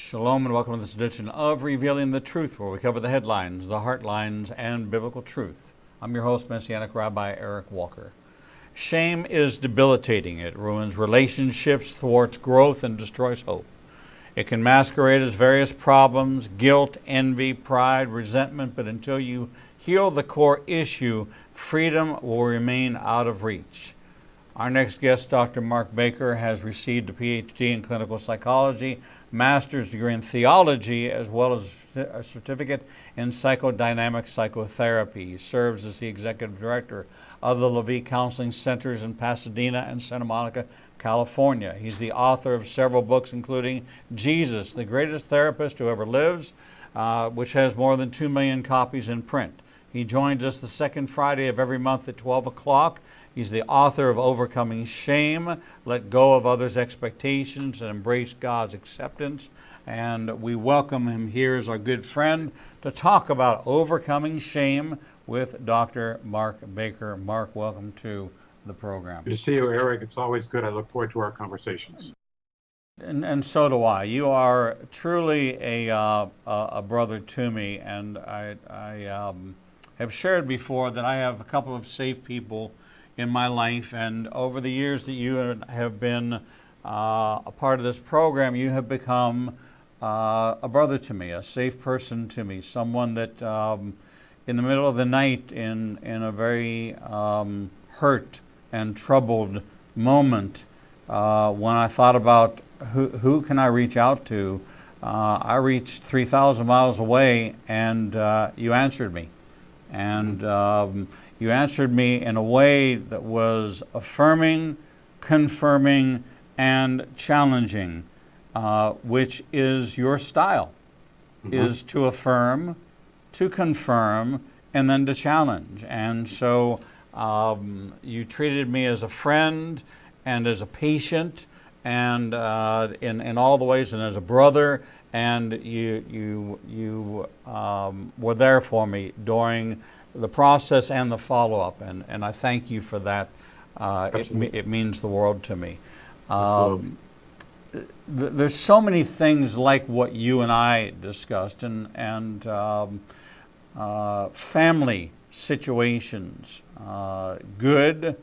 Shalom and welcome to this edition of Revealing the Truth, where we cover the headlines, the heartlines, and biblical truth. I'm your host, Messianic Rabbi Eric Walker. Shame is debilitating. It ruins relationships, thwarts growth, and destroys hope. It can masquerade as various problems, guilt, envy, pride, resentment, but until you heal the core issue, freedom will remain out of reach. Our next guest, Dr. Mark Baker, has received a PhD in clinical psychology, master's degree in theology, as well as a certificate in psychodynamic psychotherapy. He serves as the executive director of the Levi Counseling Centers in Pasadena and Santa Monica, California. He's the author of several books, including Jesus, the Greatest Therapist Who Ever Lives, which has more than 2 million copies in print. He joins us the second Friday of every month at 12 o'clock. He's the author of Overcoming Shame, Let Go of Others' Expectations, and Embrace God's Acceptance. And we welcome him here as our good friend to talk about overcoming shame with Dr. Mark Baker. Mark, welcome to the program. Good to see you, Eric. It's always good. I look forward to our conversations. And so do I. You are truly a brother to me, and I have shared before that I have a couple of safe people in my life, and over the years that you have been a part of this program, you have become a brother to me, a safe person to me, someone that in the middle of the night, in a very hurt and troubled moment, when I thought about who can I reach out to, I reached 3,000 miles away, and you answered me. And you answered me in a way that was affirming, confirming, and challenging, which is your style, is to affirm, to confirm, and then to challenge. And so you treated me as a friend and as a patient and in all the ways, and as a brother, and you were there for me during the process and the follow-up, and I thank you for that. It means the world to me. There's so many things like what you and I discussed, and family situations, good,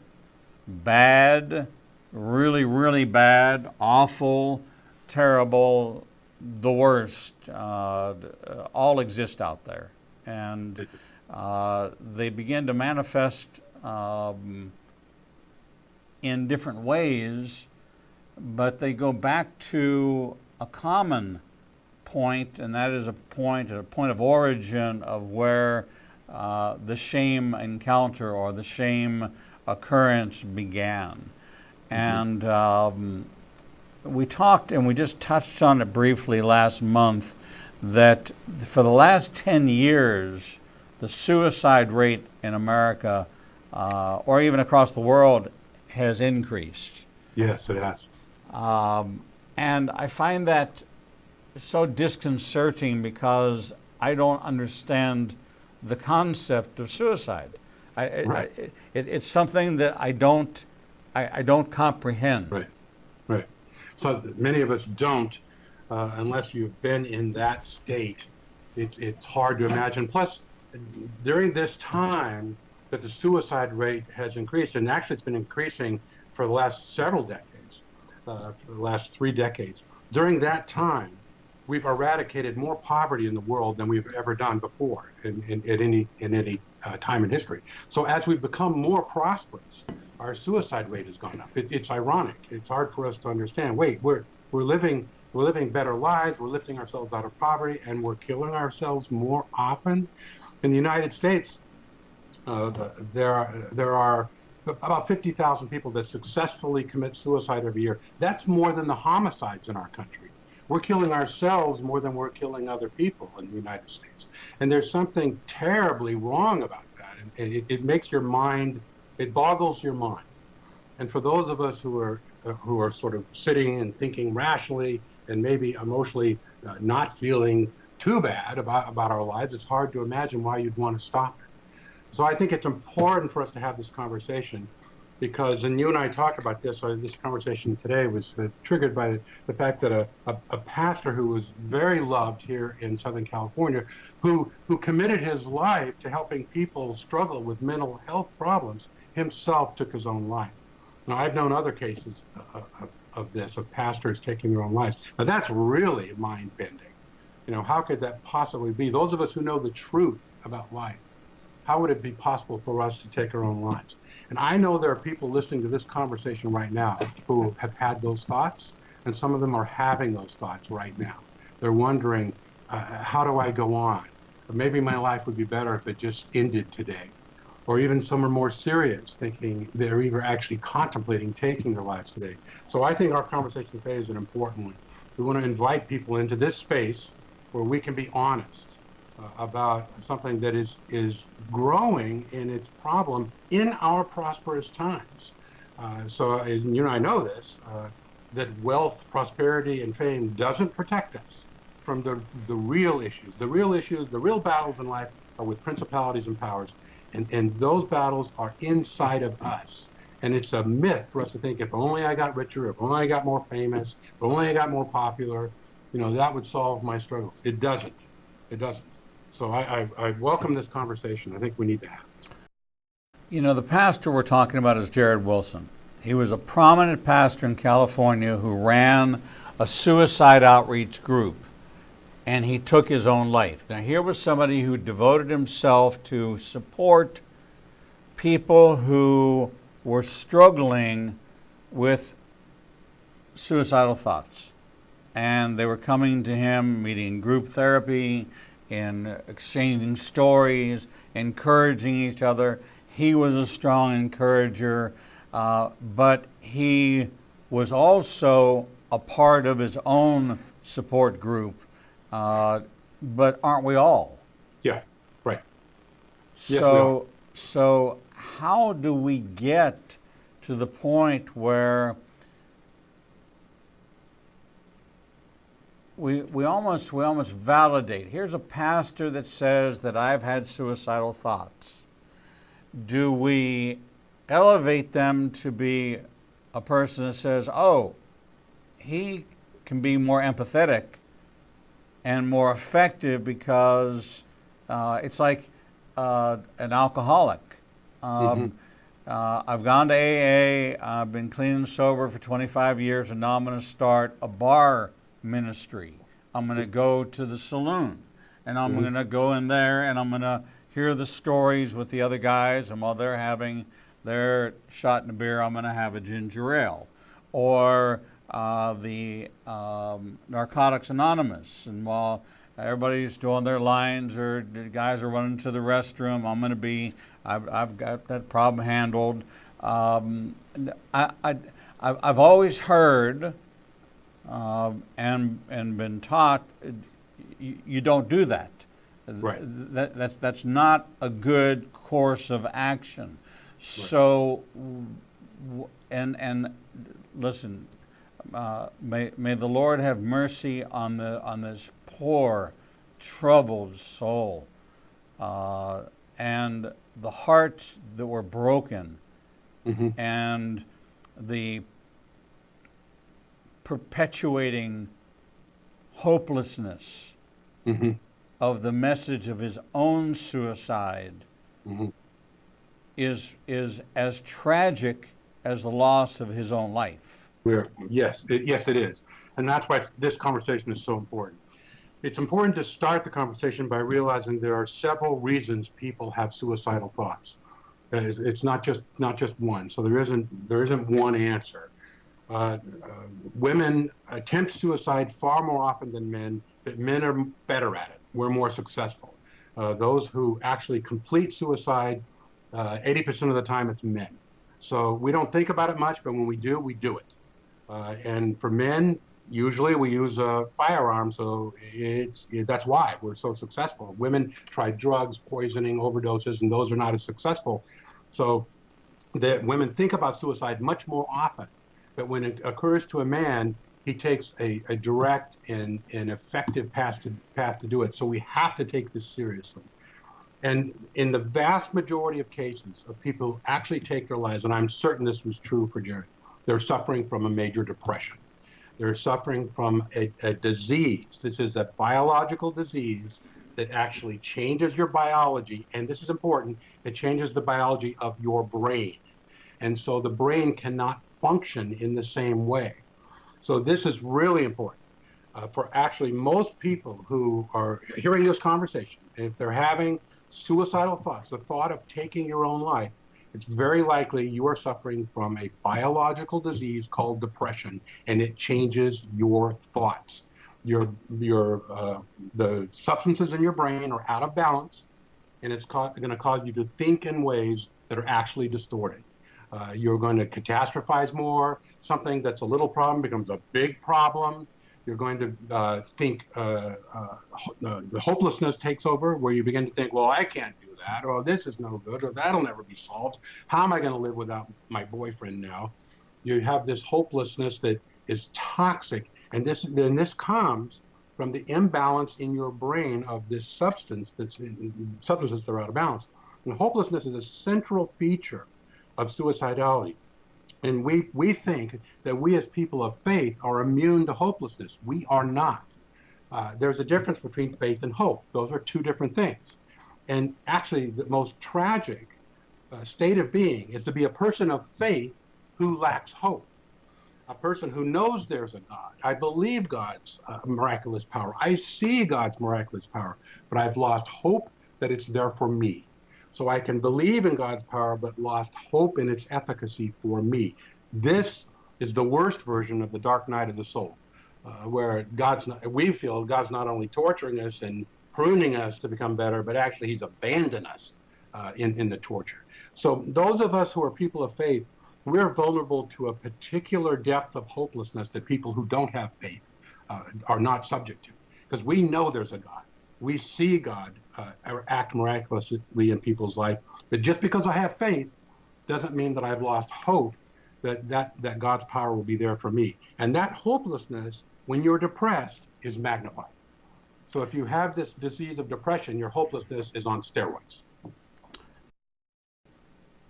bad, really, really bad, awful, terrible, the worst, all exist out there. And they begin to manifest in different ways, but they go back to a common point, and that is a point of origin of where the shame encounter or the shame occurrence began. And we talked, and we just touched on it briefly last month, that for the last 10 years, the suicide rate in America, or even across the world, has increased. Yes, it has. And I find that so disconcerting because I don't understand the concept of suicide. It's something that I don't comprehend. Right. So many of us don't, unless you've been in that state. It's hard to imagine. Plus, during this time that the suicide rate has increased, and actually it's been increasing for the last several decades, for the last 3 decades. During that time, we've eradicated more poverty in the world than we've ever done before in any time in history. So as we've become more prosperous, our suicide rate has gone up. It's ironic. It's hard for us to understand. Wait, we're living better lives. We're lifting ourselves out of poverty, and we're killing ourselves more often. In the United States, there are about 50,000 people that successfully commit suicide every year. That's more than the homicides in our country. We're killing ourselves more than we're killing other people in the United States. And there's something terribly wrong about that. And it makes your mind, it boggles your mind. And for those of us who are sort of sitting and thinking rationally and maybe emotionally not feeling too bad about our lives, it's hard to imagine why you'd want to stop it. So I think it's important for us to have this conversation because, and you and I talked about this, or this conversation today was triggered by the fact that a pastor who was very loved here in Southern California, who committed his life to helping people struggle with mental health problems, himself took his own life. Now, I've known other cases of this, of pastors taking their own lives. Now, that's really mind bending. How could that possibly be? Those of us who know the truth about life, how would it be possible for us to take our own lives? And I know there are people listening to this conversation right now who have had those thoughts, and some of them are having those thoughts right now. They're wondering, how do I go on? Or maybe my life would be better if it just ended today. Or even some are more serious, thinking they're either actually contemplating taking their lives today. So I think our conversation today is an important one. We want to invite people into this space where we can be honest about something that is growing in its problem in our prosperous times. So you and I know this, that wealth, prosperity, and fame doesn't protect us from the real issues. The real issues, the real battles in life are with principalities and powers. And those battles are inside of us. And it's a myth for us to think if only I got richer, if only I got more famous, if only I got more popular, that would solve my struggles. It doesn't. It doesn't. So I welcome this conversation. I think we need to have it. The pastor we're talking about is Jared Wilson. He was a prominent pastor in California who ran a suicide outreach group, and he took his own life. Now, here was somebody who devoted himself to support people who were struggling with suicidal thoughts. And they were coming to him, meeting group therapy, and exchanging stories, encouraging each other. He was a strong encourager, but he was also a part of his own support group. But aren't we all? Yeah, right. Yes, we are. So how do we get to the point where we almost validate? Here's a pastor that says that I've had suicidal thoughts. Do we elevate them to be a person that says, oh, he can be more empathetic and more effective because it's like an alcoholic? I've gone to AA, I've been clean and sober for 25 years, and now I'm going to start a bar ministry. I'm going to go to the saloon, and I'm going to go in there, and I'm going to hear the stories with the other guys, and while they're having their shot in a beer, I'm going to have a ginger ale. Or the Narcotics Anonymous, and while everybody's doing their lines or the guys are running to the restroom, I've got that problem handled. I've always heard and been taught you don't do that. Right. That's not a good course of action. Right. So, and listen, may the Lord have mercy on this poor, troubled soul, and the hearts that were broken, and the perpetuating hopelessness of the message of his own suicide is as tragic as the loss of his own life. Yes, it is. And that's why this conversation is so important. It's important to start the conversation by realizing there are several reasons people have suicidal thoughts. It's not just one. So there isn't one answer. Women attempt suicide far more often than men, but men are better at it. We're more successful. Those who actually complete suicide, 80% of the time it's men. So we don't think about it much, but when we do it. And for men, usually we use a firearm, so that's why we're so successful. Women try drugs, poisoning, overdoses, and those are not as successful. So the women think about suicide much more often. But when it occurs to a man, he takes a direct and effective path to do it. So we have to take this seriously. And in the vast majority of cases of people who actually take their lives, and I'm certain this was true for Jerry, they're suffering from a major depression. They're suffering from a disease. This is a biological disease that actually changes your biology. And this is important, it changes the biology of your brain. And so the brain cannot function in the same way. So this is really important for actually most people who are hearing this conversation. And if they're having suicidal thoughts, the thought of taking your own life, it's very likely you are suffering from a biological disease called depression, and it changes your thoughts. The substances in your brain are out of balance, and it's going to cause you to think in ways that are actually distorted. You're going to catastrophize more. Something that's a little problem becomes a big problem. You're going to think the hopelessness takes over, where you begin to think, well, I can't do that, or this is no good, or that'll never be solved. How am I going to live without my boyfriend now? You have this hopelessness that is toxic, and this comes from the imbalance in your brain of this substances that are out of balance. And hopelessness is a central feature of suicidality. And we think that we as people of faith are immune to hopelessness. We are not. There's a difference between faith and hope. Those are two different things. And actually, the most tragic state of being is to be a person of faith who lacks hope. A person who knows there's a God. I believe God's miraculous power. I see God's miraculous power, but I've lost hope that it's there for me. So I can believe in God's power, but lost hope in its efficacy for me. This is the worst version of the dark night of the soul, where we feel God's not only torturing us and pruning us to become better, but actually He's abandoned us in the torture. So those of us who are people of faith, we're vulnerable to a particular depth of hopelessness that people who don't have faith are not subject to, because we know there's a God. We see God act miraculously in people's life. But just because I have faith doesn't mean that I've lost hope that God's power will be there for me. And that hopelessness, when you're depressed, is magnified. So if you have this disease of depression, your hopelessness is on steroids.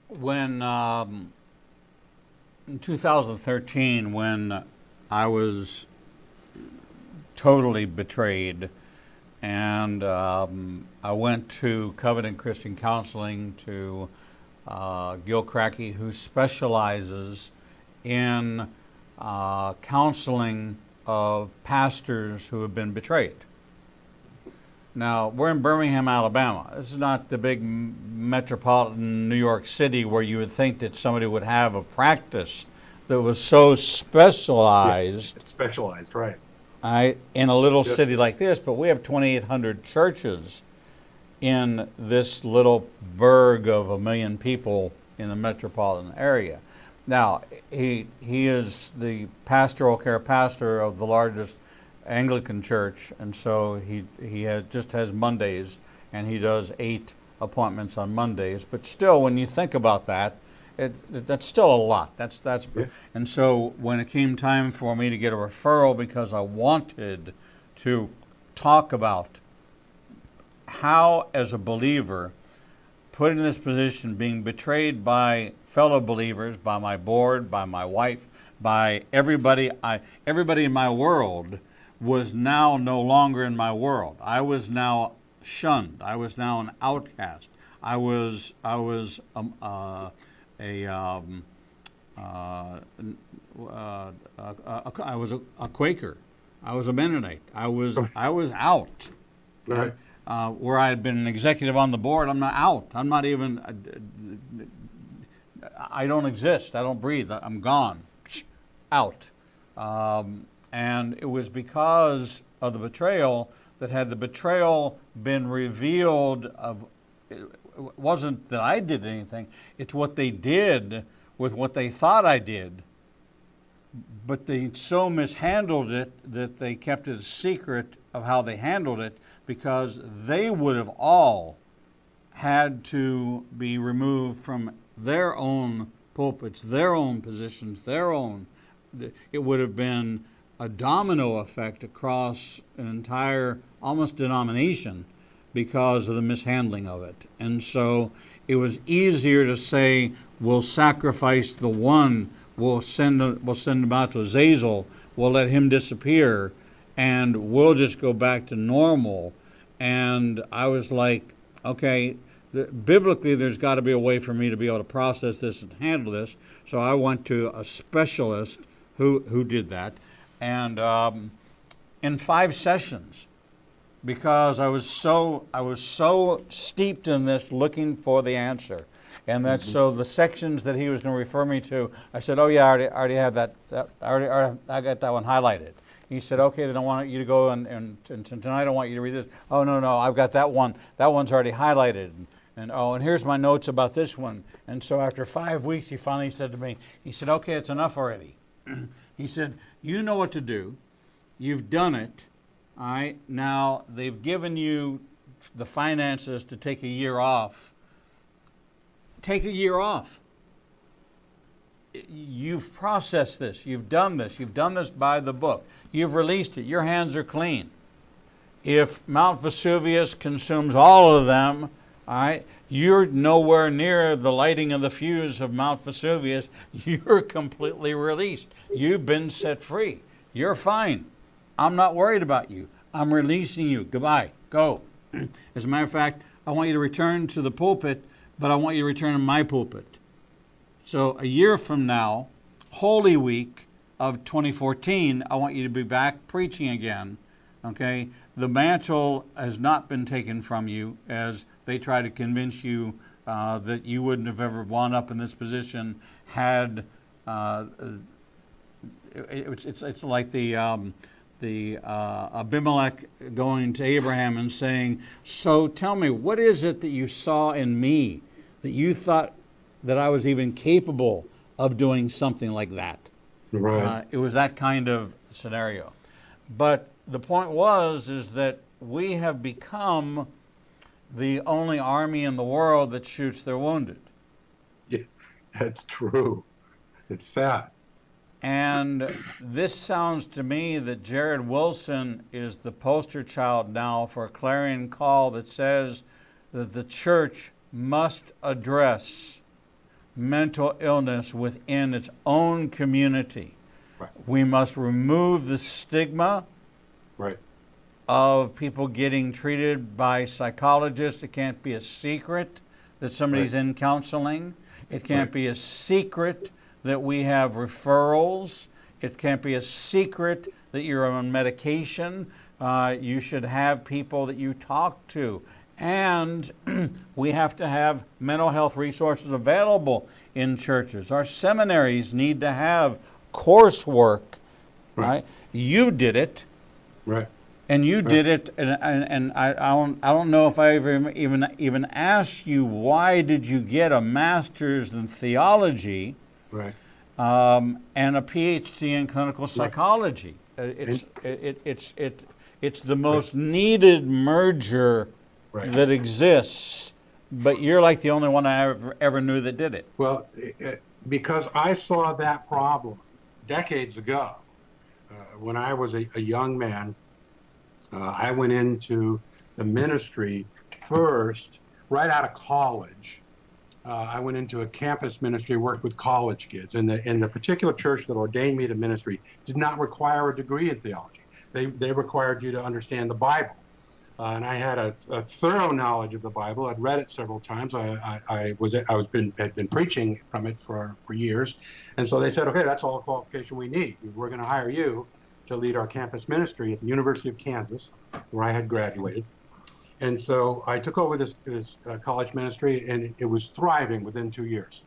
When in 2013, when I was totally betrayed, and I went to Covenant Christian Counseling to Gil Crackey, who specializes in counseling of pastors who have been betrayed. Now, we're in Birmingham, Alabama. This is not the big metropolitan New York City where you would think that somebody would have a practice that was so specialized. Yeah, it's specialized, right. In a little city like this, but we have 2,800 churches in this little burg of 1 million people in the metropolitan area. Now, he is the pastoral care pastor of the largest Anglican church, and so he just has Mondays, and he does 8 appointments on Mondays. But still, when you think about that, that's still a lot. Yeah. And so when it came time for me to get a referral, because I wanted to talk about how, as a believer, put in this position, being betrayed by fellow believers, by my board, by my wife, by everybody, everybody in my world was now no longer in my world. I was now shunned. I was now an outcast. I was a Quaker. I was a Mennonite. I was out. Right. Where I had been an executive on the board, I'm not out. I'm not even. I don't exist. I don't breathe. I'm gone. Out. And it was because of the betrayal that, had the betrayal been revealed, it wasn't that I did anything, it's what they did with what they thought I did. But they so mishandled it that they kept it a secret of how they handled it, because they would have all had to be removed from their own pulpits, their own positions, it would have been a domino effect across an entire, almost denomination, because of the mishandling of it. And so it was easier to say, we'll sacrifice the one, we'll send him out to Azazel, we'll let him disappear, and we'll just go back to normal. And I was like, okay, biblically, there's got to be a way for me to be able to process this and handle this. So I went to a specialist who did that, and in 5 sessions, because I was so steeped in this, looking for the answer, and that's so the sections that he was going to refer me to. I said, "Oh yeah, I already have that. I got that one highlighted." He said, "Okay, then I want you to go and tonight I want you to read this." "Oh no, I've got that one. That one's already highlighted." And here's my notes about this one. And so after 5 weeks, he finally said to me, he said, "Okay, it's enough already." He said, "You know what to do. You've done it. All right. Now they've given you the finances to take a year off. Take a year off. You've processed this. You've done this. You've done this by the book. You've released it. Your hands are clean. If Mount Vesuvius consumes all of them, all right, you're nowhere near the lighting of the fuse of Mount Vesuvius. You're completely released. You've been set free. You're fine. I'm not worried about you. I'm releasing you. Goodbye. Go." As a matter of fact, I want you to return to the pulpit, but I want you to return to my pulpit. So a year from now, Holy Week of 2014, I want you to be back preaching again. Okay? The mantle has not been taken from you, as they try to convince you that you wouldn't have ever wound up in this position had it's like the Abimelech going to Abraham and saying, "So tell me, what is it that you saw in me that you thought that I was even capable of doing something like that?" Right. It was that kind of scenario. But the point is that we have become the only army in the world that shoots their wounded. Yeah, that's true. It's sad. And this sounds to me that Jared Wilson is the poster child now for a clarion call that says that the church must address mental illness within its own community. Right. We must remove the stigma Right. of people getting treated by psychologists. It can't be a secret that somebody's in counseling. It can't be a secret that we have referrals. It can't be a secret that you're on medication. You should have people that you talk to. And we have to have mental health resources available in churches. Our seminaries need to have coursework. Right? You did it. Right. And you did it, and I don't know if I ever even asked you, why did you get a master's in theology, Right. And a PhD in clinical psychology? It's the most needed merger that exists, but you're like the only one I ever knew that did it. Well, because I saw that problem decades ago, when I was a young man. I went into the ministry first, right out of college. I went into a campus ministry, worked with college kids, and the particular church that ordained me to ministry did not require a degree in theology. They required you to understand the Bible, and I had a thorough knowledge of the Bible. I'd read it several times. Had been preaching from it for years, and so they said, "Okay, that's all the qualification we need. We're going to hire you to lead our campus ministry at the University of Kansas, where I had graduated." And so I took over this college ministry, and it was thriving within 2 years.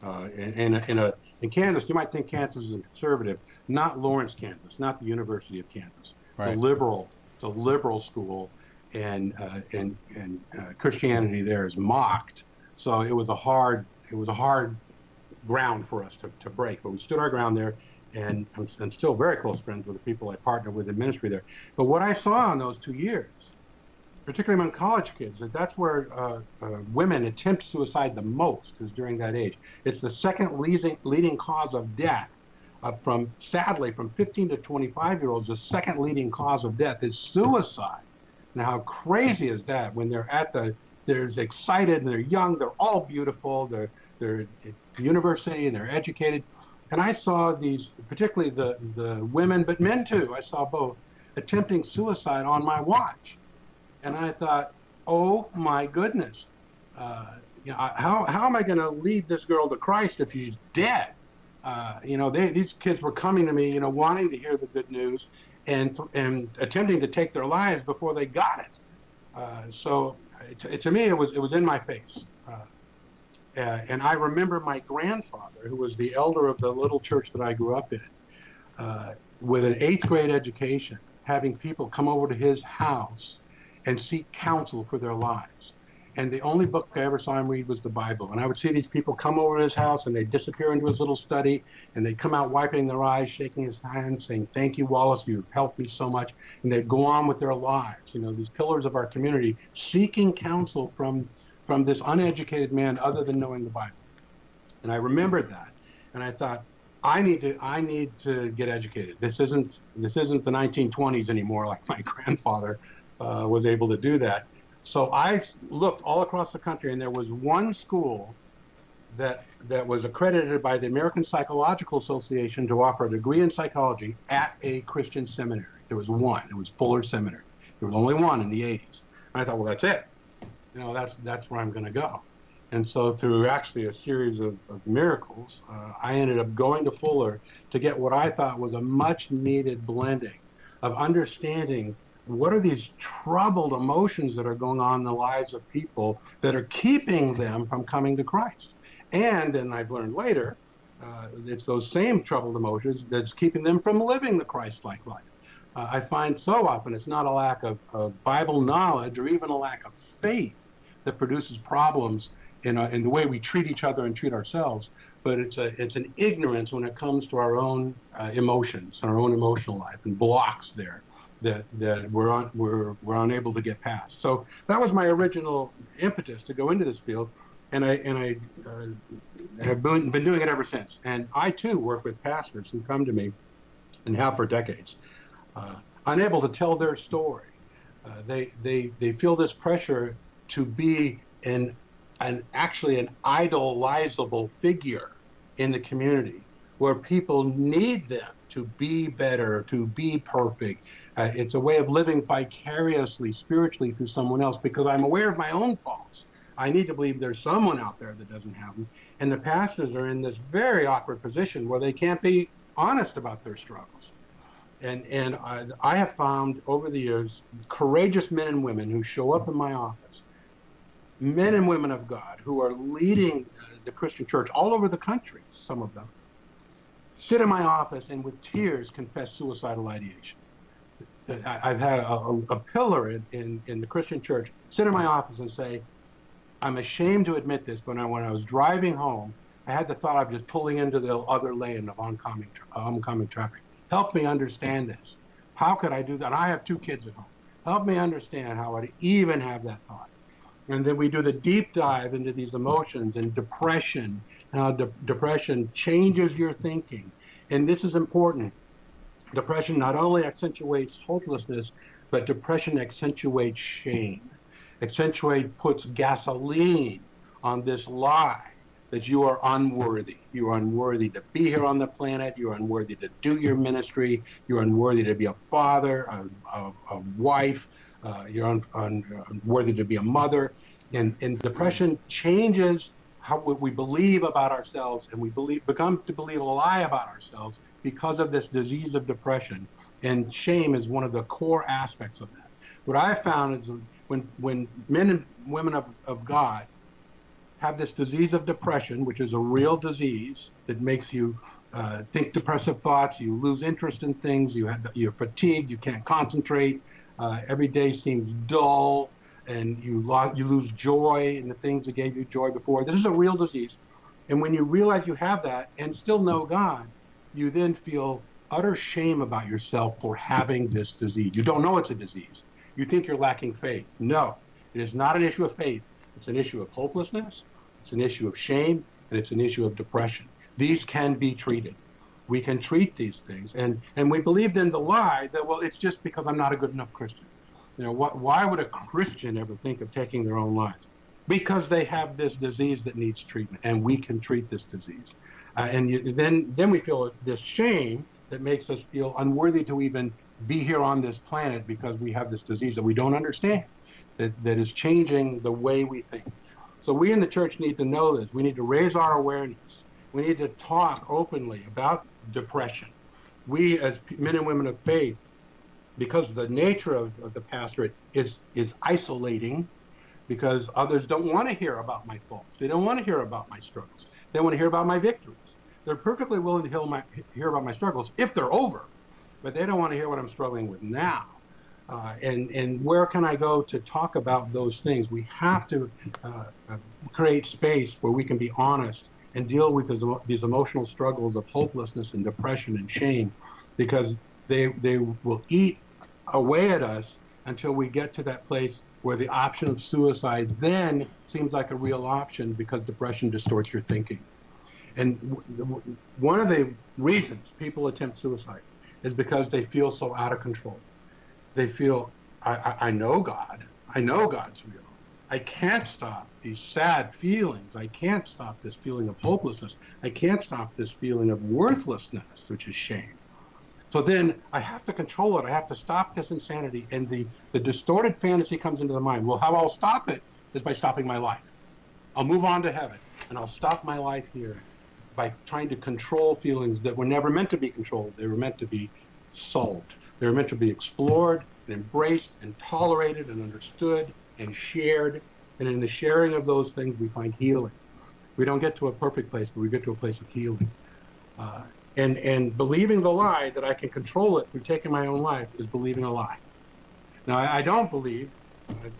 In Kansas, you might think Kansas is a conservative, not Lawrence, Kansas, not the University of Kansas. Right. It's a liberal school, and Christianity there is mocked. So it was a hard ground for us to break, but we stood our ground there. And I'm still very close friends with the people I partnered with in ministry there. But what I saw in those 2 years, particularly among college kids, that's where women attempt suicide the most, is during that age. It's the second leading cause of death. Sadly, from 15 to 25-year-olds, the second leading cause of death is suicide. And how crazy is that when they're excited and they're young, they're all beautiful, they're at university and they're educated. And I saw these, particularly the women, but men too, I saw both, attempting suicide on my watch. And I thought, oh my goodness, how am I going to lead this girl to Christ if she's dead? These kids were coming to me, wanting to hear the good news and attempting to take their lives before they got it. To me, it was in my face. And I remember my grandfather, who was the elder of the little church that I grew up in, with an eighth grade education, having people come over to his house and seek counsel for their lives. And the only book I ever saw him read was the Bible. And I would see these people come over to his house and they'd disappear into his little study and they'd come out wiping their eyes, shaking his hand, saying, "Thank you, Wallace, you've helped me so much." And they'd go on with their lives, these pillars of our community, seeking counsel from this uneducated man other than knowing the Bible. And I remembered that. And I thought, I need to get educated. This isn't the 1920s anymore, like my grandfather was able to do that. So I looked all across the country, and there was one school that was accredited by the American Psychological Association to offer a degree in psychology at a Christian seminary. There was one. It was Fuller Seminary. There was only one in the 80s. And I thought, well, that's it. That's where I'm going to go. And so through actually a series of miracles, I ended up going to Fuller to get what I thought was a much needed blending of understanding what are these troubled emotions that are going on in the lives of people that are keeping them from coming to Christ. And I've learned later, it's those same troubled emotions that's keeping them from living the Christ-like life. I find so often it's not a lack of Bible knowledge or even a lack of faith that produces problems in the way we treat each other and treat ourselves, but it's an ignorance when it comes to our own emotions and our own emotional life, and blocks there that we're unable to get past. So that was my original impetus to go into this field, and I have been doing it ever since. And I too work with pastors who come to me and have for decades, unable to tell their story. They feel this pressure to be actually an idolizable figure in the community, where people need them to be better, to be perfect. It's a way of living vicariously, spiritually through someone else, because I'm aware of my own faults. I need to believe there's someone out there that doesn't have them. And the pastors are in this very awkward position where they can't be honest about their struggles. And I have found over the years courageous men and women who show up in my office, men and women of God who are leading the Christian church all over the country, some of them, sit in my office and with tears confess suicidal ideation. I've had a pillar in the Christian church sit in my office and say, "I'm ashamed to admit this, but when I was driving home, I had the thought of just pulling into the other lane of oncoming traffic. Help me understand this. How could I do that? I have 2 kids at home. Help me understand how I'd even have that thought." And then we do the deep dive into these emotions and depression, how depression changes your thinking. And this is important. Depression not only accentuates hopelessness, but depression accentuates shame. Puts gasoline on this lie that you are unworthy. You are unworthy to be here on the planet. You're unworthy to do your ministry. You're unworthy to be a father, a wife. You're unworthy to be a mother. And depression changes what we believe about ourselves, and we become to believe a lie about ourselves because of this disease of depression. And shame is one of the core aspects of that. What I found is when men and women of God have this disease of depression, which is a real disease that makes you think depressive thoughts, you lose interest in things, you're fatigued, you can't concentrate, every day seems dull, and you lose joy in the things that gave you joy before. This is a real disease. And when you realize you have that and still know God, you then feel utter shame about yourself for having this disease. You don't know it's a disease. You think you're lacking faith. No, it is not an issue of faith. It's an issue of hopelessness. It's an issue of shame, and it's an issue of depression. These can be treated. We can treat these things. And we believed in the lie that, well, it's just because I'm not a good enough Christian. Why would a Christian ever think of taking their own lives? Because they have this disease that needs treatment, and we can treat this disease. Then we feel this shame that makes us feel unworthy to even be here on this planet because we have this disease that we don't understand, that is changing the way we think. So we in the church need to know this. We need to raise our awareness. We need to talk openly about depression. We, as men and women of faith, because the nature of the pastorate is isolating, because others don't want to hear about my faults. They don't want to hear about my struggles. They want to hear about my victories. They're perfectly willing to hear about my struggles if they're over, but they don't want to hear what I'm struggling with now. And where can I go to talk about those things? We have to create space where we can be honest and deal with these emotional struggles of hopelessness and depression and shame, because they will eat away at us until we get to that place where the option of suicide then seems like a real option, because depression distorts your thinking. And one of the reasons people attempt suicide is because they feel so out of control. They feel, I know God. I know God's real. I can't stop these sad feelings. I can't stop this feeling of hopelessness. I can't stop this feeling of worthlessness, which is shame. So then I have to control it. I have to stop this insanity. And the distorted fantasy comes into the mind. Well, how I'll stop it is by stopping my life. I'll move on to heaven, and I'll stop my life here by trying to control feelings that were never meant to be controlled. They were meant to be solved. They were meant to be explored and embraced and tolerated and understood and shared. And in the sharing of those things, we find healing. We don't get to a perfect place, but we get to a place of healing. And believing the lie that I can control it through taking my own life is believing a lie. Now, I don't believe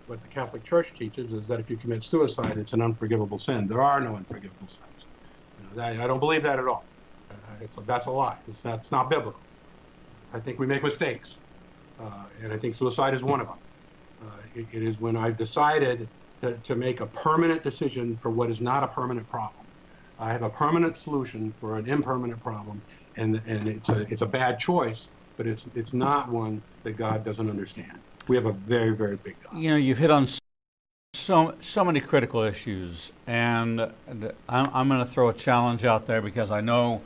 what the Catholic Church teaches is that if you commit suicide, it's an unforgivable sin. There are no unforgivable sins. I don't believe that at all. That's a lie. That's not biblical. I think we make mistakes, and I think suicide is one of them. It is when I've decided to make a permanent decision for what is not a permanent problem. I have a permanent solution for an impermanent problem, and it's a bad choice, but it's not one that God doesn't understand. We have a very, very big God. You've hit on so many critical issues, and I'm going to throw a challenge out there, because I know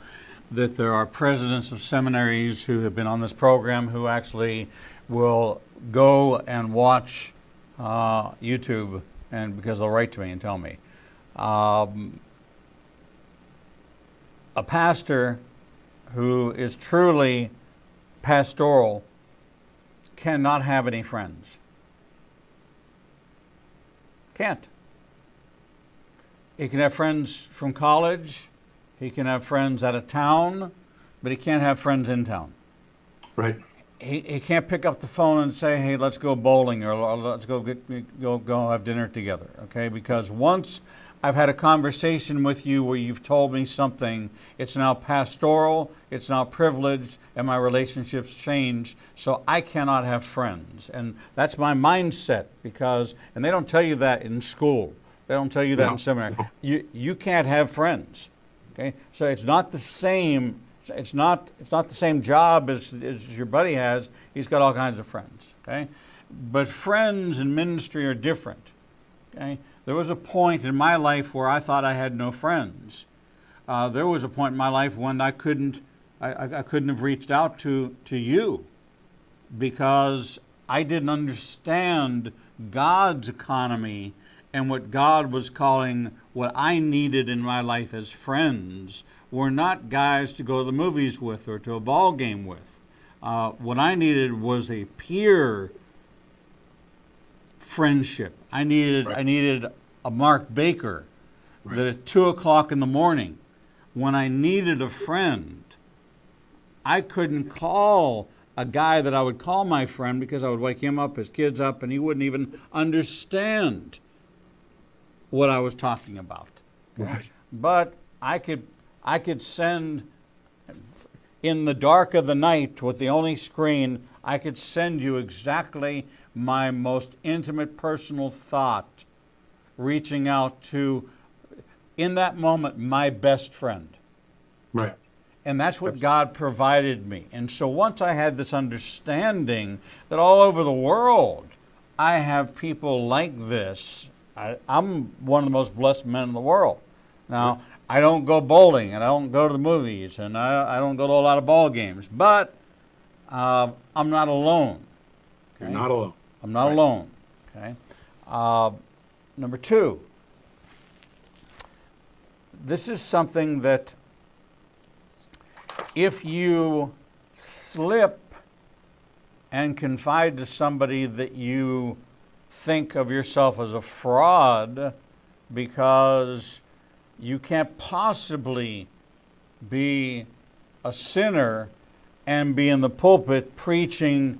that there are presidents of seminaries who have been on this program who actually will go and watch YouTube, and because they'll write to me and tell me. A pastor who is truly pastoral cannot have any friends. Can't. He can have friends from college, he can have friends out of town, but he can't have friends in town. Right. He can't pick up the phone and say, hey, let's go bowling, or let's go have dinner together, okay? Because once I've had a conversation with you where you've told me something, it's now pastoral, it's now privileged, and my relationships change, so I cannot have friends. And that's my mindset, and they don't tell you that in school. They don't tell you that in seminary. You can't have friends, okay? So it's not the same. It's not the same job as your buddy has. He's got all kinds of friends, okay? But friends in ministry are different, okay? There was a point in my life where I thought I had no friends. There was a point in my life when I couldn't have reached out to you, because I didn't understand God's economy and what God was calling what I needed in my life as friends were not guys to go to the movies with or to a ball game with. What I needed was a peer friendship. I needed a Mark Baker, that at 2 o'clock in the morning, when I needed a friend, I couldn't call a guy that I would call my friend, because I would wake him up, his kids up, and he wouldn't even understand what I was talking about. Right. But I could send, in the dark of the night with the only screen, I could send you exactly my most intimate personal thought, reaching out to, in that moment, my best friend. Right. And that's what God provided me. And so once I had this understanding that all over the world, I have people like this. I'm one of the most blessed men in the world. Now, I don't go bowling, and I don't go to the movies, and I don't go to a lot of ball games, but I'm not alone. You're Okay? not alone. I'm not Right. alone. Okay. Number two, this is something that if you slip and confide to somebody that you think of yourself as a fraud because you can't possibly be a sinner and be in the pulpit preaching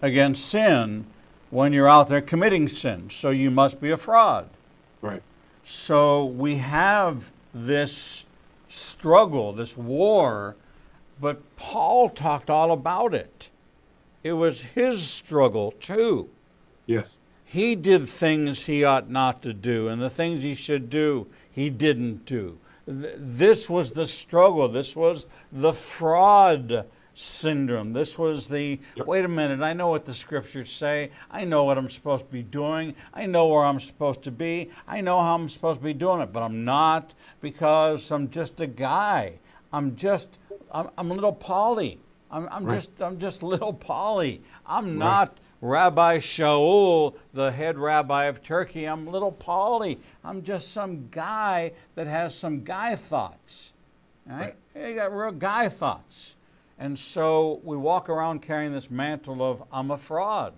against sin when you're out there committing sin. So you must be a fraud. Right. So we have this struggle, this war, but Paul talked all about it. It was his struggle too. Yes. He did things he ought not to do, and the things he should do, he didn't do. This was the struggle. This was the fraud syndrome. This was the, Yep. wait a minute, I know what the scriptures say. I know what I'm supposed to be doing. I know where I'm supposed to be. I know how I'm supposed to be doing it, but I'm not because I'm just a guy. I'm little Polly. I'm Right. just little Polly. I'm Right. not Rabbi Shaul, the head rabbi of Turkey. I'm little Polly. I'm just some guy that has some guy thoughts. Right? You got real guy thoughts. And so we walk around carrying this mantle of I'm a fraud.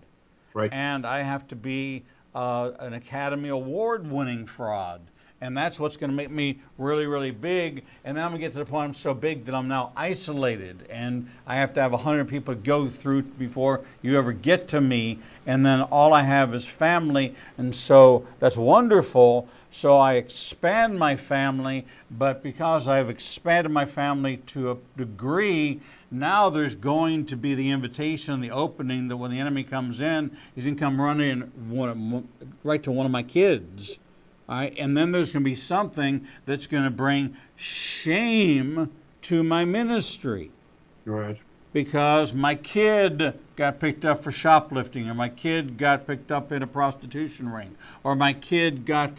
Right. And I have to be an Academy Award winning fraud. And that's what's going to make me really, really big. And then I'm going to get to the point I'm so big that I'm now isolated. And I have to have 100 people go through before you ever get to me. And then all I have is family. And so that's wonderful. So I expand my family. But because I've expanded my family to a degree, now there's going to be the invitation, the opening that when the enemy comes in, he's going to come running right to one of my kids. All right, and then there's going to be something that's going to bring shame to my ministry. Right. Because my kid got picked up for shoplifting, or my kid got picked up in a prostitution ring, or my kid got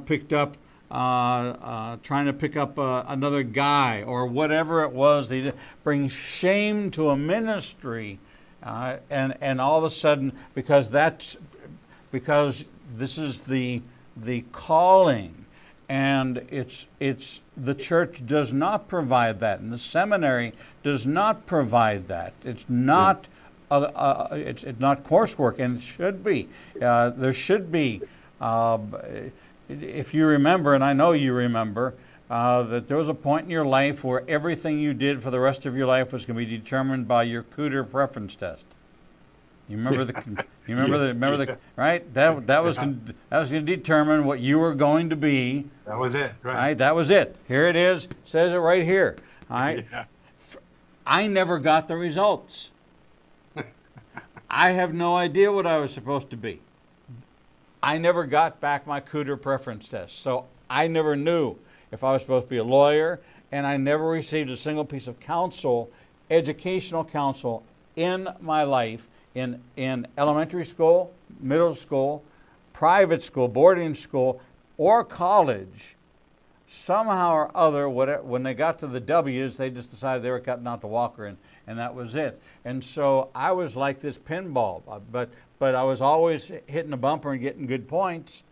picked up trying to pick up another guy, or whatever it was. They bring shame to a ministry, and all of a sudden, because this is the calling, and it's the church does not provide that, and the seminary does not provide that. It's not it's not coursework, and it should be. There should be. If you remember, and I know you remember, that there was a point in your life where everything you did for the rest of your life was going to be determined by your Cooter preference test. You remember the right? That was going to determine what you were going to be. That was it. Right. Right? That was it. Here it is. Says it right here. All right. Yeah. I never got the results. I have no idea what I was supposed to be. I never got back my Cooter preference test, so I never knew if I was supposed to be a lawyer, and I never received a single piece of counsel, educational counsel, in my life. In elementary school, middle school, private school, boarding school, or college, somehow or other, when they got to the W's, they just decided they were cutting out the Walker, and that was it. And so I was like this pinball, but I was always hitting the bumper and getting good points.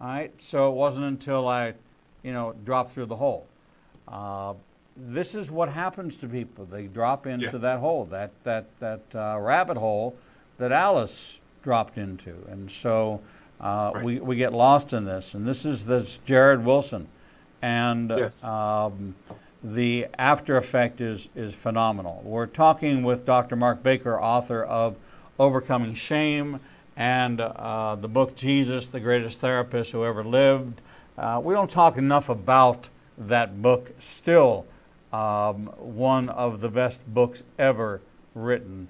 All right, so it wasn't until I, dropped through the hole. This is what happens to people. They drop into that hole, that rabbit hole that Alice dropped into. And so we get lost in this. And this is this Jared Wilson. And the after effect is phenomenal. We're talking with Dr. Mark Baker, author of Overcoming Shame and the book Jesus, the Greatest Therapist Who Ever Lived. We don't talk enough about that book. Still one of the best books ever written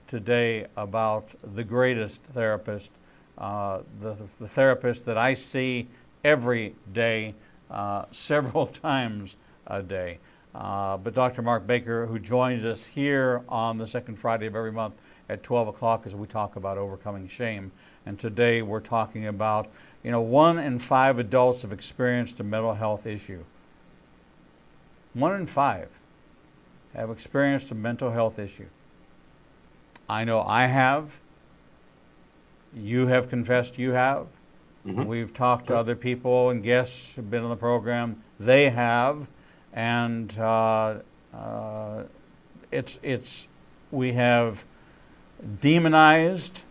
today about the greatest therapist, the therapist that I see every day, several times a day. But Dr. Mark Baker, who joins us here on the second Friday of every month at 12 o'clock as we talk about overcoming shame. And today we're talking about, 1 in 5 adults have experienced a mental health issue. 1 in 5 have experienced a mental health issue. I know I have. You have confessed you have. Mm-hmm. We've talked to other people and guests who've been on the program. They have. And we have demonized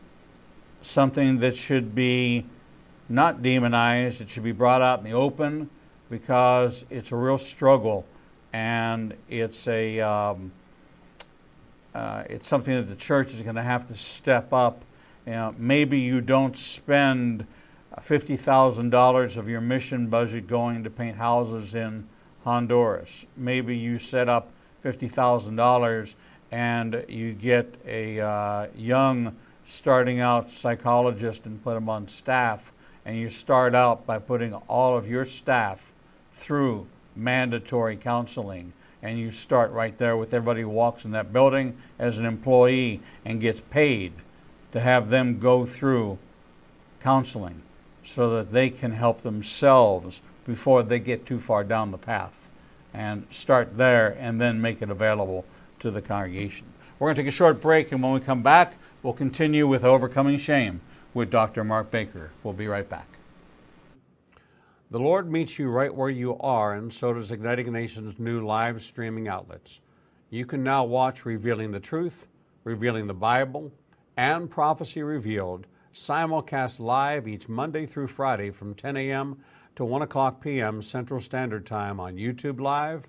something that should be not demonized. It should be brought out in the open because it's a real struggle, and it's something that the church is going to have to step up. Maybe you don't spend $50,000 of your mission budget going to paint houses in Honduras. Maybe you set up $50,000 and you get a young starting out psychologist and put them on staff, and you start out by putting all of your staff through mandatory counseling, and you start right there with everybody who walks in that building as an employee and gets paid to have them go through counseling so that they can help themselves before they get too far down the path, and start there and then make it available to the congregation. We're going to take a short break, and when we come back, we'll continue with Overcoming Shame with Dr. Mark Baker. We'll be right back. The Lord meets you right where you are, and so does Igniting a Nation's new live streaming outlets. You can now watch Revealing the Truth, Revealing the Bible, and Prophecy Revealed simulcast live each Monday through Friday from 10 a.m. to 1 o'clock p.m. Central Standard Time on YouTube Live,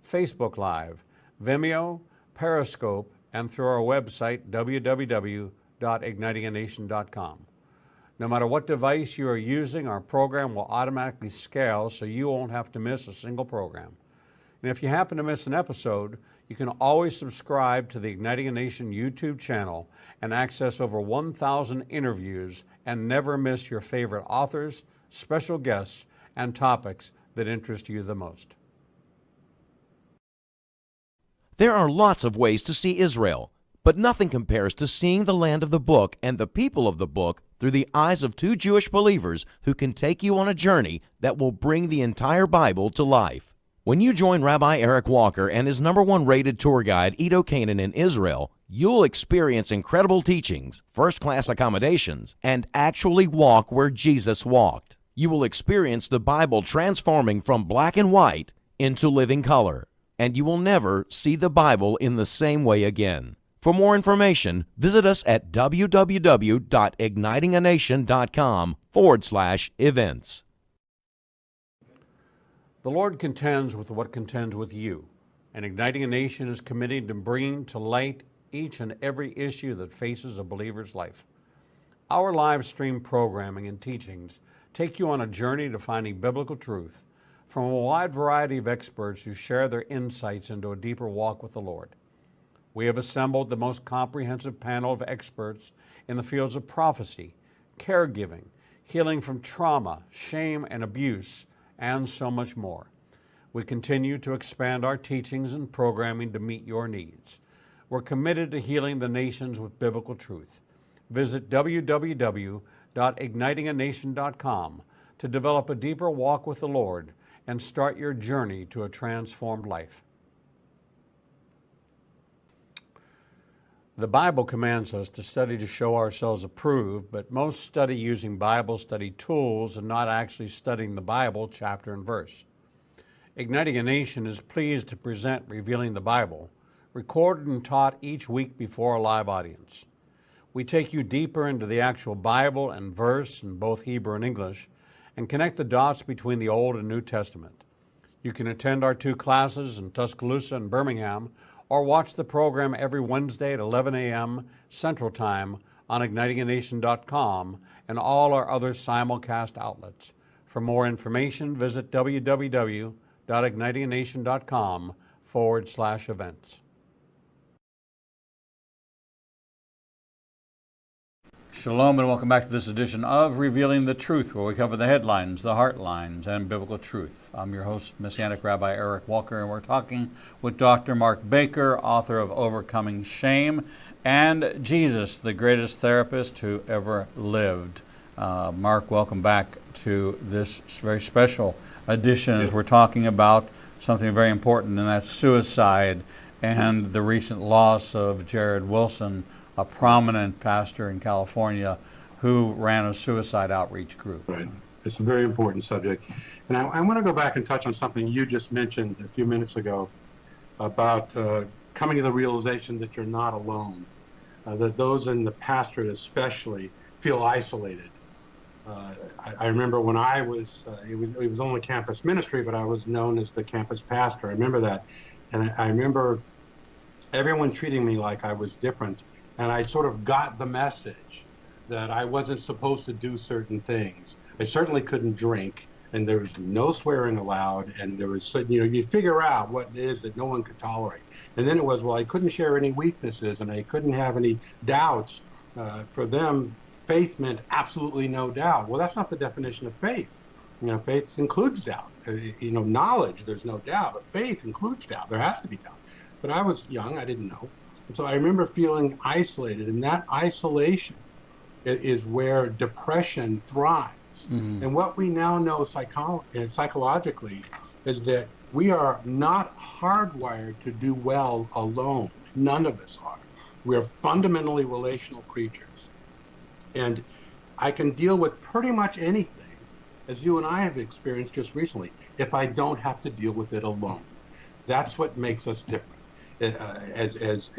Facebook Live, Vimeo, Periscope, and through our website, www.ignitinganation.com. No matter what device you are using, our program will automatically scale so you won't have to miss a single program. And if you happen to miss an episode, you can always subscribe to the Igniting a Nation YouTube channel and access over 1,000 interviews and never miss your favorite authors, special guests, and topics that interest you the most. There are lots of ways to see Israel, but nothing compares to seeing the land of the book and the people of the book through the eyes of two Jewish believers who can take you on a journey that will bring the entire Bible to life. When you join Rabbi Eric Walker and his #1 rated tour guide, Edo Canaan, in Israel, you'll experience incredible teachings, first-class accommodations, and actually walk where Jesus walked. You will experience the Bible transforming from black and white into living color, and you will never see the Bible in the same way again. For more information, visit us at www.ignitinganation.com/events. The Lord contends with what contends with you, and Igniting a Nation is committed to bringing to light each and every issue that faces a believer's life. Our live stream programming and teachings take you on a journey to finding biblical truth from a wide variety of experts who share their insights into a deeper walk with the Lord. We have assembled the most comprehensive panel of experts in the fields of prophecy, caregiving, healing from trauma, shame, and abuse, and so much more. We continue to expand our teachings and programming to meet your needs. We're committed to healing the nations with biblical truth. Visit www.ignitinganation.com to develop a deeper walk with the Lord and start your journey to a transformed life. The Bible commands us to study to show ourselves approved, but most study using Bible study tools and not actually studying the Bible chapter and verse. Igniting a Nation is pleased to present Revealing the Bible, recorded and taught each week before a live audience. We take you deeper into the actual Bible and verse in both Hebrew and English and connect the dots between the Old and New Testament. You can attend our 2 classes in Tuscaloosa and Birmingham, or watch the program every Wednesday at 11 a.m. Central Time on ignitinganation.com and all our other simulcast outlets. For more information, visit www.ignitinganation.com/events. Shalom and welcome back to this edition of Revealing the Truth, where we cover the headlines, the heartlines, and biblical truth. I'm your host, Messianic Rabbi Eric Walker, and we're talking with Dr. Mark Baker, author of Overcoming Shame, and Jesus, the greatest therapist who ever lived. Mark, welcome back to this very special edition as we're talking about something very important, and that's suicide and the recent loss of Jared Wilson, a prominent pastor in California who ran a suicide outreach group. Right. It's a very important subject. And I want to go back and touch on something you just mentioned a few minutes ago about coming to the realization that you're not alone, that those in the pastorate especially feel isolated. I remember when I was, it was only campus ministry, but I was known as the campus pastor. I remember that. And I remember everyone treating me like I was different. And I sort of got the message that I wasn't supposed to do certain things. I certainly couldn't drink, and there was no swearing allowed, and there was, you figure out what it is that no one could tolerate. And then it was, well, I couldn't share any weaknesses, and I couldn't have any doubts. For them, faith meant absolutely no doubt. Well, that's not the definition of faith. Faith includes doubt. Knowledge, there's no doubt, but faith includes doubt. There has to be doubt. But I was young, I didn't know. And so I remember feeling isolated, and that isolation is where depression thrives. Mm-hmm. And what we now know psychologically is that we are not hardwired to do well alone. None of us are. We are fundamentally relational creatures. And I can deal with pretty much anything, as you and I have experienced just recently, if I don't have to deal with it alone. That's what makes us different. As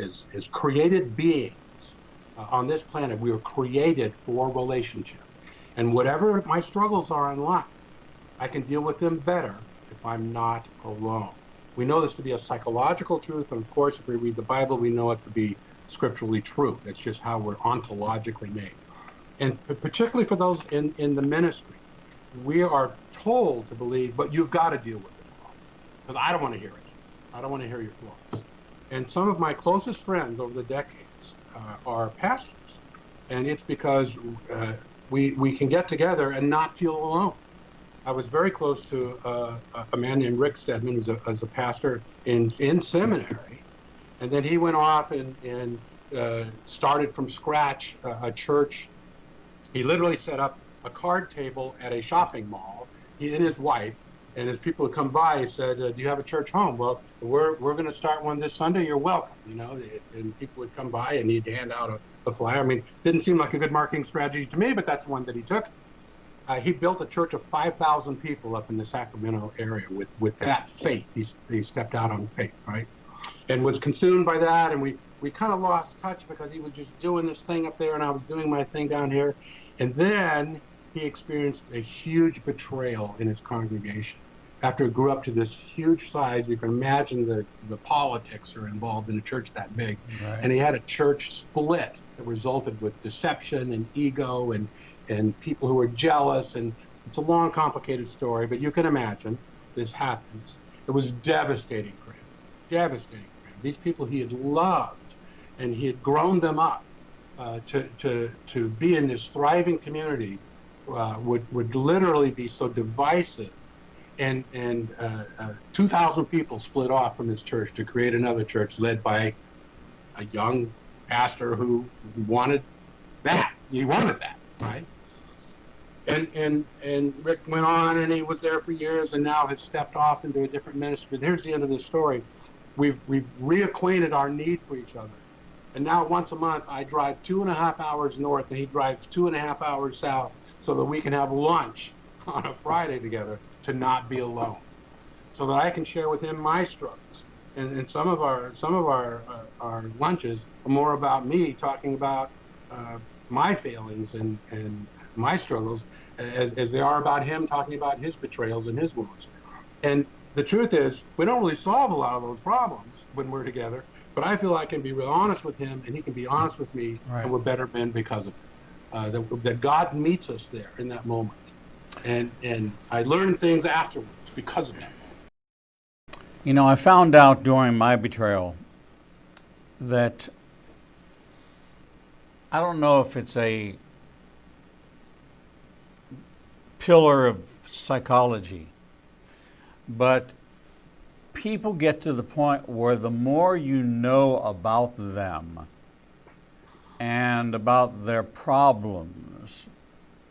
created beings on this planet, we were created for relationship. And whatever my struggles are in life, I can deal with them better if I'm not alone. We know this to be a psychological truth, and of course, if we read the Bible, we know it to be scripturally true. That's just how we're ontologically made. And particularly for those in the ministry, we are told to believe, but you've got to deal with it alone. Because I don't want to hear it. I don't want to hear your flaws. And some of my closest friends over the decades are pastors. And it's because we can get together and not feel alone. I was very close to a man named Rick Stedman, who's a pastor in seminary. And then he went off and started from scratch a church. He literally set up a card table at a shopping mall. He and his wife. And as people would come by, he said, do you have a church home? Well, we're going to start one this Sunday. You're welcome, And people would come by and he'd hand out a flyer. I mean, didn't seem like a good marketing strategy to me, but that's one that he took. He built a church of 5,000 people up in the Sacramento area with that faith. He stepped out on faith, right? And was consumed by that. And we kind of lost touch because he was just doing this thing up there and I was doing my thing down here. And then he experienced a huge betrayal in his congregation. After it grew up to this huge size, you can imagine the politics are involved in a church that big. Right. And he had a church split that resulted with deception and ego and people who were jealous. And it's a long, complicated story, but you can imagine this happens. It was devastating for him, devastating for him. These people he had loved, and he had grown them up to be in this thriving community. Would literally be so divisive, and 2,000 people split off from his church to create another church led by a young pastor who wanted that. He wanted that, right? And Rick went on, and he was there for years, and now has stepped off into a different ministry. But here's the end of the story: we've reacquainted our need for each other, and now once a month I drive 2.5 hours north, and he drives 2.5 hours south, so that we can have lunch on a Friday together to not be alone, so that I can share with him my struggles. And some of our lunches are more about me talking about my failings and my struggles as they are about him talking about his betrayals and his wounds. And the truth is, we don't really solve a lot of those problems when we're together, but I feel I can be real honest with him and he can be honest with me, right. And we're better men because of it. That God meets us there in that moment. And I learned things afterwards because of that. I found out during my betrayal that I don't know if it's a pillar of psychology. But people get to the point where the more you know about them and about their problems,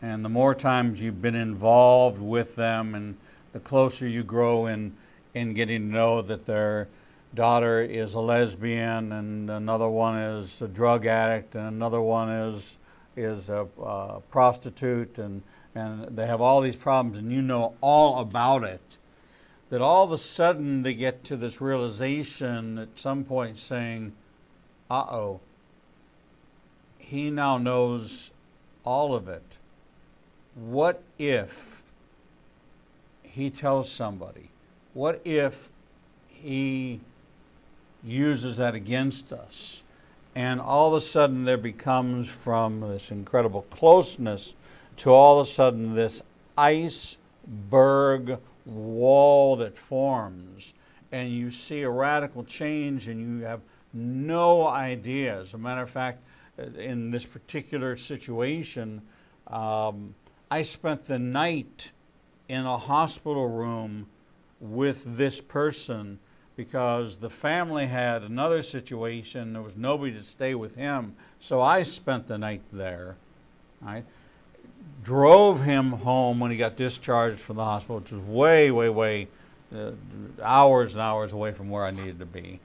and the more times you've been involved with them, and the closer you grow in getting to know that their daughter is a lesbian, and another one is a drug addict, and another one is a prostitute, and they have all these problems, and you know all about it, that all of a sudden they get to this realization at some point saying, uh-oh, he now knows all of it. What if he tells somebody? What if he uses that against us? And all of a sudden there becomes, from this incredible closeness to all of a sudden this iceberg wall that forms, and you see a radical change, and you have no idea. As a matter of fact, in this particular situation, I spent the night in a hospital room with this person because the family had another situation. There was nobody to stay with him, so I spent the night there. I drove him home when he got discharged from the hospital, which was way hours and hours away from where I needed to be.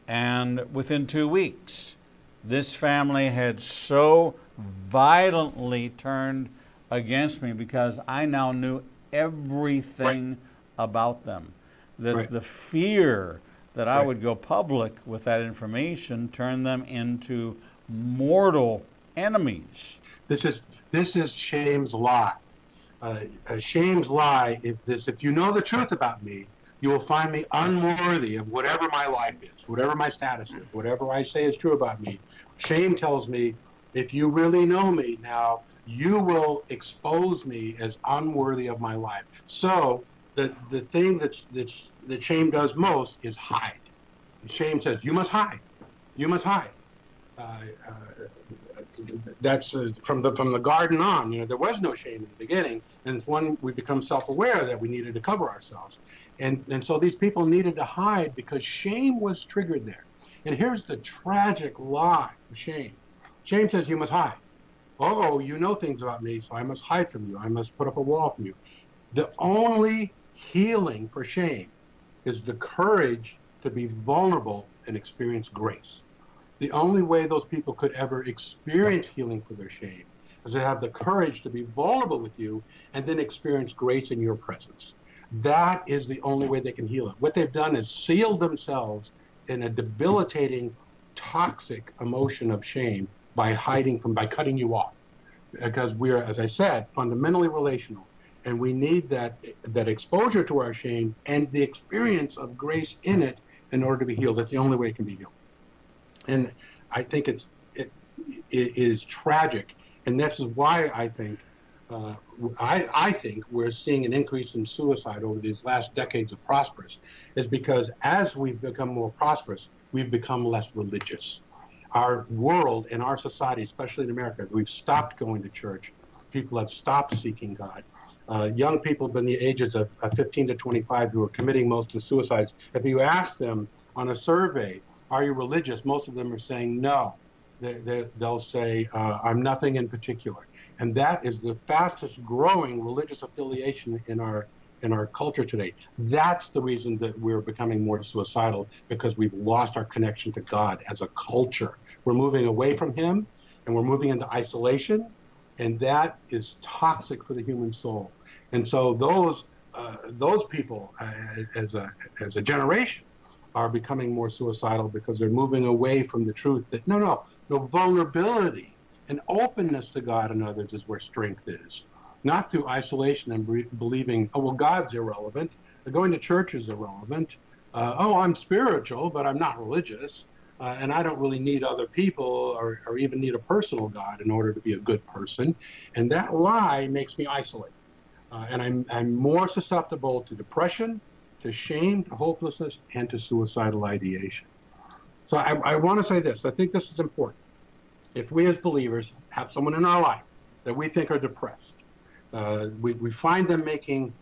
And within 2 weeks, this family had so violently turned against me because I now knew everything about them. The fear that I would go public with that information turned them into mortal enemies. This is shame's lie. Shame's lie. If you know the truth about me, you will find me unworthy of whatever my life is, whatever my status is, whatever I say is true about me. Shame tells me, if you really know me now, you will expose me as unworthy of my life. So the thing that shame does most is hide. Shame says, you must hide. You must hide. That's from the garden on. There was no shame in the beginning, and it's when we become self-aware that we needed to cover ourselves, and so these people needed to hide because shame was triggered there. And here's the tragic lie of shame. Shame says you must hide. Oh, you know things about me, so I must hide from you. I must put up a wall from you. The only healing for shame is the courage to be vulnerable and experience grace. The only way those people could ever experience healing for their shame is to have the courage to be vulnerable with you and then experience grace in your presence. That is the only way they can heal it. What they've done is sealed themselves in a debilitating, toxic emotion of shame by cutting you off. Because we're, as I said, fundamentally relational. And we need that exposure to our shame and the experience of grace in it in order to be healed. That's the only way it can be healed. And I think it is tragic, and this is why I think I think we're seeing an increase in suicide over these last decades of prosperous, is because as we've become more prosperous, we've become less religious. Our world and our society, especially in America, we've stopped going to church. People have stopped seeking God. Young people in the ages of 15 to 25 who are committing most of the suicides, if you ask them on a survey, are you religious? Most of them are saying no. They'll say, I'm nothing in particular. And that is the fastest growing religious affiliation in our culture today. That's the reason that we're becoming more suicidal, because we've lost our connection to God as a culture. We're moving away from Him, and we're moving into isolation, and that is toxic for the human soul. And so those people, as a generation, are becoming more suicidal because they're moving away from the truth that no vulnerability and openness to God and others is where strength is, not through isolation and believing, oh, well, God's irrelevant, going to church is irrelevant, oh, I'm spiritual, but I'm not religious, and I don't really need other people or even need a personal God in order to be a good person. And that lie makes me isolate. And I'm more susceptible to depression, to shame, to hopelessness, and to suicidal ideation. So I want to say this. I think this is important. If we as believers have someone in our life that we think are depressed, We find them making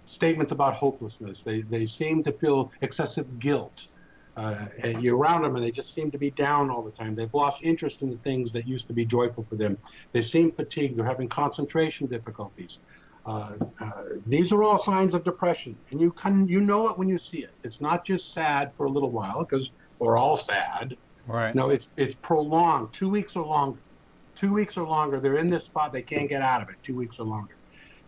statements about hopelessness. They seem to feel excessive guilt. And you're around them and they just seem to be down all the time. They've lost interest in the things that used to be joyful for them. They seem fatigued. They're having concentration difficulties. These are all signs of depression, and you know it when you see it. It's not just sad for a little while, because we're all sad. Right. No, it's prolonged, 2 weeks or longer. 2 weeks or longer, they're in this spot, they can't get out of it, 2 weeks or longer.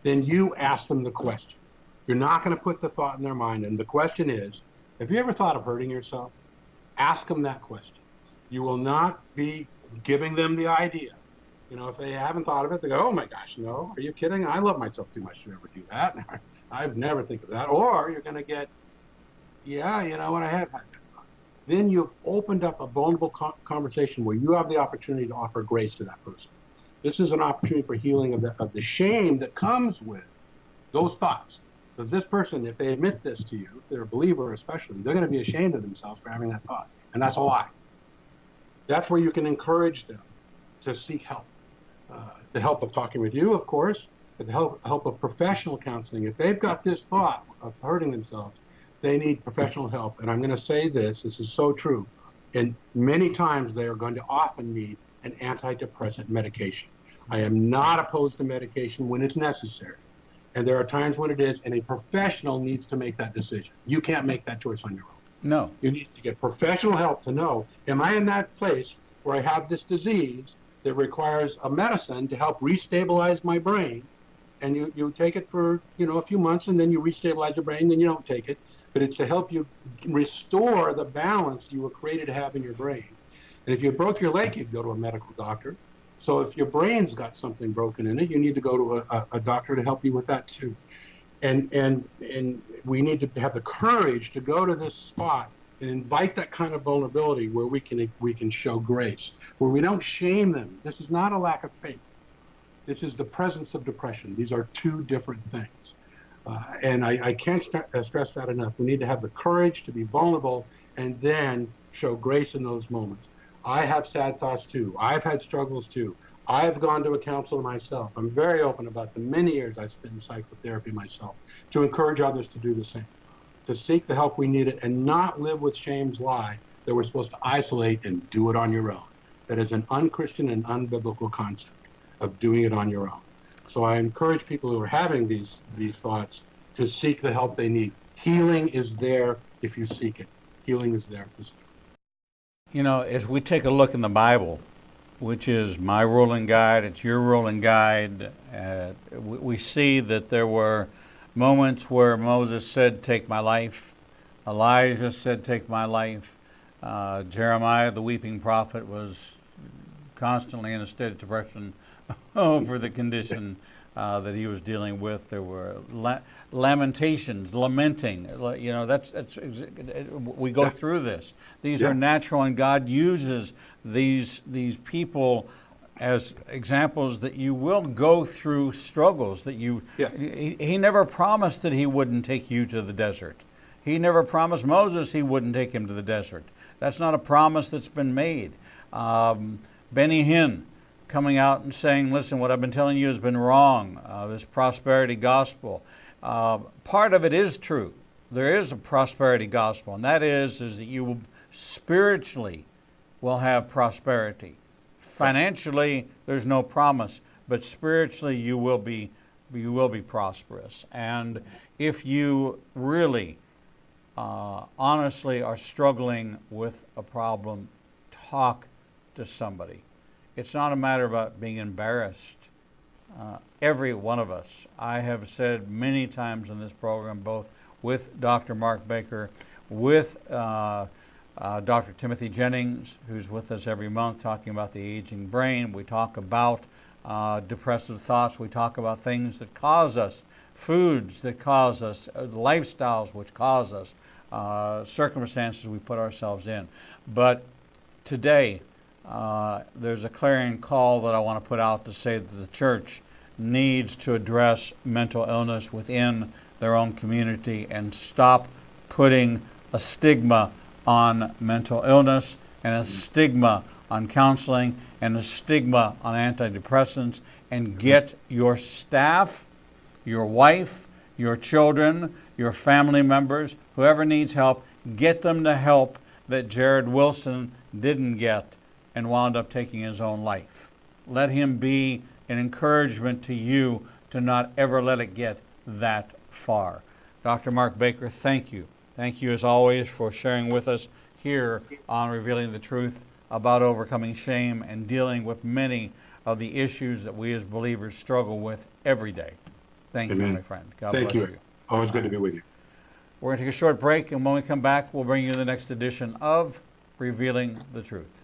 Then you ask them the question. You're not going to put the thought in their mind, and the question is, have you ever thought of hurting yourself? Ask them that question. You will not be giving them the idea. You know, if they haven't thought of it, they go, oh my gosh, no, are you kidding? I love myself too much to ever do that. I've never think of that. Or you're going to get, yeah, you know what, I have had that thought. Then you've opened up a vulnerable conversation where you have the opportunity to offer grace to that person. This is an opportunity for healing of the shame that comes with those thoughts. Because this person, if they admit this to you, if they're a believer especially, they're going to be ashamed of themselves for having that thought. And that's a lie. That's where you can encourage them to seek help. The help of talking with you, of course, but the help of professional counseling. If they've got this thought of hurting themselves, they need professional help. And I'm going to say this is so true. And many times they are going to often need an antidepressant medication. I am not opposed to medication when it's necessary. And there are times when it is, and a professional needs to make that decision. You can't make that choice on your own. No. You need to get professional help to know, am I in that place where I have this disease that requires a medicine to help restabilize my brain? And you take it for, a few months, and then you restabilize your brain, then you don't take it. But it's to help you restore the balance you were created to have in your brain. And if you broke your leg, you'd go to a medical doctor. So if your brain's got something broken in it, you need to go to a doctor to help you with that too. And we need to have the courage to go to this spot and invite that kind of vulnerability where we can show grace, where we don't shame them. This is not a lack of faith. This is the presence of depression. These are two different things. And I can't stress that enough. We need to have the courage to be vulnerable and then show grace in those moments. I have sad thoughts too. I've had struggles too. I've gone to a counselor myself. I'm very open about the many years I spent in psychotherapy myself to encourage others to do the same, to seek the help we needed and not live with shame's lie that we're supposed to isolate and do it on your own. That is an unchristian and unbiblical concept of doing it on your own. So I encourage people who are having these thoughts to seek the help they need. Healing is there if you seek it. Healing is there. As we take a look in the Bible, which is my ruling guide, it's your ruling guide, we see that there were moments where Moses said, take my life. Elijah said, take my life. Jeremiah, the weeping prophet, was constantly in a state of depression over the condition that he was dealing with. There were lamentations, lamenting. We go through this. These are natural, and God uses these people as examples that you will go through struggles. That He never promised that He wouldn't take you to the desert. He never promised Moses He wouldn't take him to the desert. That's not a promise that's been made. Benny Hinn coming out and saying, listen, what I've been telling you has been wrong, this prosperity gospel. Part of it is true. There is a prosperity gospel, and that is that you spiritually will have prosperity. Financially, there's no promise, but spiritually you will be prosperous. And if you really, honestly are struggling with a problem, talk to somebody. It's not a matter about being embarrassed. Every one of us, I have said many times in this program, both with Dr. Mark Baker, with Dr. Timothy Jennings, who's with us every month talking about the aging brain. We talk about depressive thoughts. We talk about things that cause us, foods that cause us, lifestyles which cause us, circumstances we put ourselves in. But today, there's a clarion call that I want to put out to say that the church needs to address mental illness within their own community and stop putting a stigma on mental illness and a stigma on counseling and a stigma on antidepressants, and get your staff, your wife, your children, your family members, whoever needs help, get them the help that Jared Wilson didn't get and wound up taking his own life. Let him be an encouragement to you to not ever let it get that far. Dr. Mark Baker, thank you. Thank you as always for sharing with us here on Revealing the Truth about overcoming shame and dealing with many of the issues that we as believers struggle with every day. Thank Amen. you, my friend. God Thank bless you. you. Always good to be with you. We're going to take a short break, and when we come back, we'll bring you the next edition of Revealing the Truth.